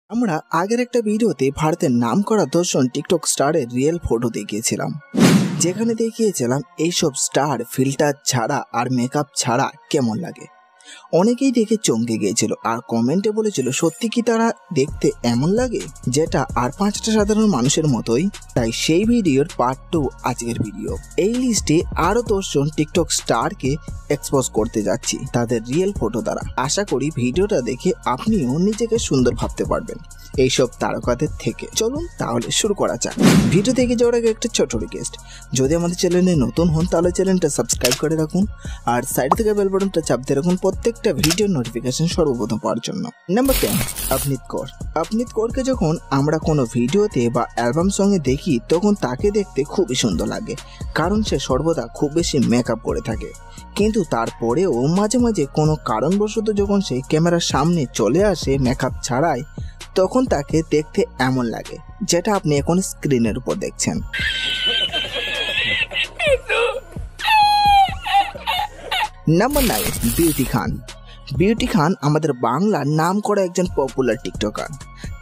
আমরা আগের একটা ভিডিওতে ভারতের নামকরা 10 জন টিকটক স্টারের রিয়েল ফটো দেখিয়েছিলাম, যেখানে দেখিয়েছিলাম এইসব স্টার ফিল্টার ছাড়া আর মেকআপ ছাড়া কেমন লাগে। অনেকেই দেখে চমকে গিয়েছিল আর কমেন্টে বলেছিল সত্যি কি তারা দেখতে এমন লাগে, যেটা আর 5টা সাধারণ মানুষের মতোই। তাই সেই ভিডিওর পার্ট 2 আজকের ভিডিও। এই লিস্টে আরো 10 জন টিকটক স্টারকে এক্সপোজ করতে যাচ্ছি তাদের রিয়েল ফটো দ্বারা। আশা করি ভিডিওটা দেখে আপনিও নিজেকে সুন্দর ভাবতে পারবেন এইসব তারকাদের থেকে। চলুন তাহলে শুরু করা যাক। ভিডিও দেখে যাওয়ার আগে একটা ছোট রিকোয়েস্ট, যদি আমাদের চ্যানেলে নতুন হন তাহলে চ্যানেলটা সাবস্ক্রাইব করে রাখুন আর সাইড থেকে বেল বাটনটা চাপ দিয়ে রাখুন প্রত্যেকটা ভিডিওর নোটিফিকেশন সর্বপ্রথম পাওয়ার জন্য। নাম্বার 10, অভিনীত কৌর। অভিনীত কৌরকে যখন আমরা কোনো ভিডিওতে বা অ্যালবাম সঙ্গে দেখি তখন তাকে দেখতে খুবই সুন্দর লাগে, কারণ সে সর্বদা খুব বেশি মেকআপ করে থাকে। কিন্তু তারপরেও মাঝে মাঝে কোনো কারণবশত যখন সে ক্যামেরার সামনে চলে আসে মেকআপ ছাড়াই, তখন তাকে দেখতে এমন লাগে যেটা আপনি এখন স্ক্রিনের উপর দেখছেন। নাম্বার 9, বিউটি খান। বিউটি খান আমাদের বাংলার নাম করা একজন পপুলার টিকটকার।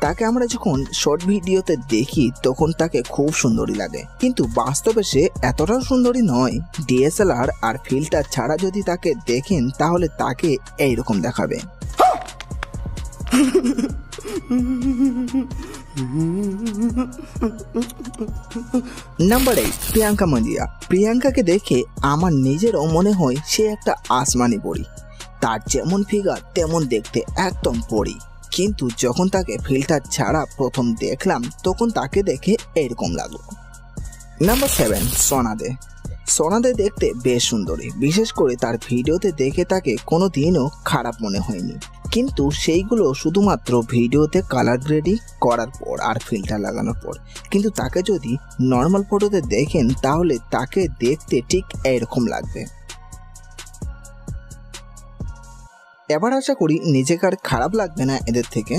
তাকে আমরা যখন শর্ট ভিডিওতে দেখি তখন তাকে খুব সুন্দরী লাগে, কিন্তু বাস্তবে সে এতটাও সুন্দরী নয়। ডিএসএলআর আর ফিল্টার ছাড়া যদি তাকে দেখেন তাহলে তাকে এইরকম দেখাবে। নাম্বার 8, প্রিয়াঙ্কা মাজিয়া। প্রিয়াঙ্কাকে দেখে আমার নিজেরও মনে হয় সে একটা আসমানি পরী। তার যেমন ফিগার তেমন দেখতে একদম পরী, কিন্তু যখন তাকে ফিল্টার ছাড়া প্রথম দেখলাম তখন তাকে দেখে এরকম লাগলো। নাম্বার 7, সোনা দে। সোনা দে দেখতে বেশ সুন্দরী, বিশেষ করে তার ভিডিওতে দেখে তাকে কোনোদিনও খারাপ মনে হয়নি, কিন্তু সেইগুলো শুধুমাত্র ভিডিওতে কালার গ্রেডিং করার পর আর ফিল্টার লাগানোর পর। কিন্তু তাকে যদি নর্মাল ফটোতে দেখেন তাহলে তাকে দেখতে ঠিক এরকম লাগবে। এবার আশা করি নিজেকে আর খারাপ লাগবে না এদের থেকে।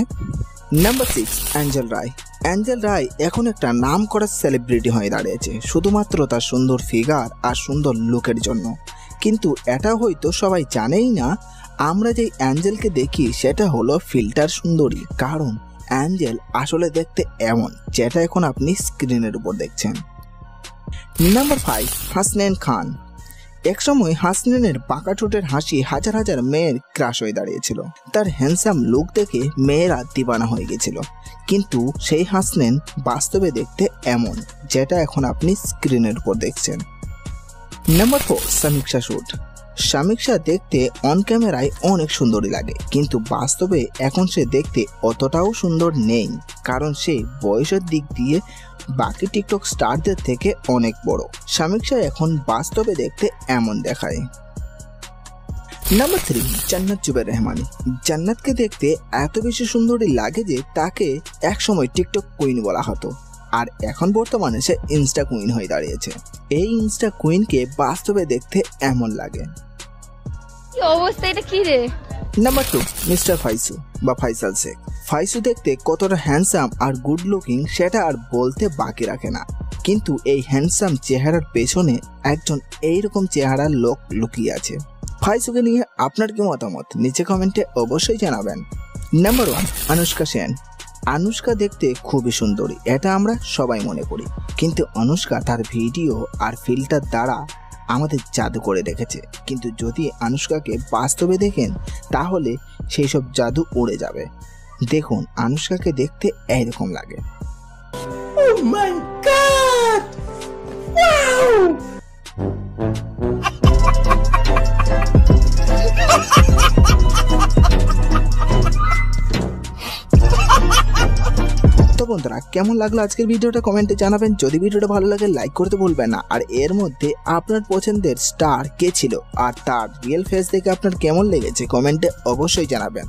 নাম্বার 6, অ্যাঞ্জেল রায়। অ্যাঞ্জেল রায় এখন একটা নাম করা সেলিব্রিটি হয়ে দাঁড়িয়েছে শুধুমাত্র তার সুন্দর ফিগার আর সুন্দর লুকের জন্য। কিন্তু এটা হয়তো সবাই জানেই না, আমরা যে অ্যাঞ্জেলকে দেখি সেটা হলো ফিল্টার সুন্দরী, কারণ অ্যাঞ্জেল আসলে দেখতে এমন, যেটা এখন আপনি স্ক্রিনের উপর দেখছেন। নাম্বার 5, হাসনাইন খান। একসময় হাসনাইনের বাঁকা ঠোঁটের হাসি হাজার হাজার মেয়ের ক্রাশ হয়ে দাঁড়িয়েছিল। তার হ্যান্ডসাম লুক দেখে মেয়েরা দিবানা হয়ে গেছিল, কিন্তু সেই হাসনাইন বাস্তবে দেখতে এমন, যেটা এখন আপনি স্ক্রিনের উপর দেখছেন। নাম্বার 4, সমীক্ষা শুট। সমীক্ষা দেখতে অন ক্যামেরায় অনেক সুন্দরী লাগে, কিন্তু বাস্তবে এখন সে দেখতে অতটাও সুন্দর নেই, কারণ সে বয়সের দিক দিয়ে বাকি টিকটক স্টারদের থেকে অনেক বড়। সমীক্ষা এখন বাস্তবে দেখতে এমন দেখায়। নাম্বার 3, জান্নাত জুবের রহমানি। জান্নাতকে দেখতে এত বেশি সুন্দরী লাগে যে তাকে একসময় টিকটক কুইন বলা হতো, আর এখন বর্তমানে সে ইনস্টা কুইন হয়ে দাঁড়িয়েছে। এই ইনস্টা কুইনকে বাস্তবে দেখতে এমন লাগে। অবস্থা এটা কি রে? নাম্বার 2, মিস্টার ফাইসু বা ফাইসাল শেখ। ফাইসু দেখতে কতটা হ্যান্ডসাম আর গুড লুকিং সেটা আর বলতে বাকি রাখে না, কিন্তু এই হ্যান্ডসাম চেহারার পেছনে একজন এইরকম চেহারার লোক লুকিয়ে আছে। ফাইসুকে নিয়ে আপনার কি মতামত নিচে কমেন্টে অবশ্যই জানাবেন। নাম্বার 1, অনুষ্কা সেন। অনুষ্কা দেখতে খুবই সুন্দরী, এটা আমরা সবাই মনে করি, কিন্তু অনুষ্কা তার ভিডিও আর ফিল্টার দ্বারা আমাদের জাদু করে রেখেছে। কিন্তু যদি অনুষ্কাকে বাস্তবে দেখেন তাহলে সেই সব জাদু উড়ে যাবে। দেখুন অনুষ্কাকে দেখতে এইরকম লাগে। Oh my God! Wow! তো বন্ধুরা, কেমন লাগলো আজকের ভিডিওটা কমেন্টে জানাবেন। যদি ভিডিওটা ভালো লাগে লাইক করতে ভুলবেন না, আর এর মধ্যে আপনার পছন্দের স্টার কে ছিল আর তার রিয়েল ফেস দেখে আপনার কেমন লেগেছে কমেন্টে অবশ্যই জানাবেন।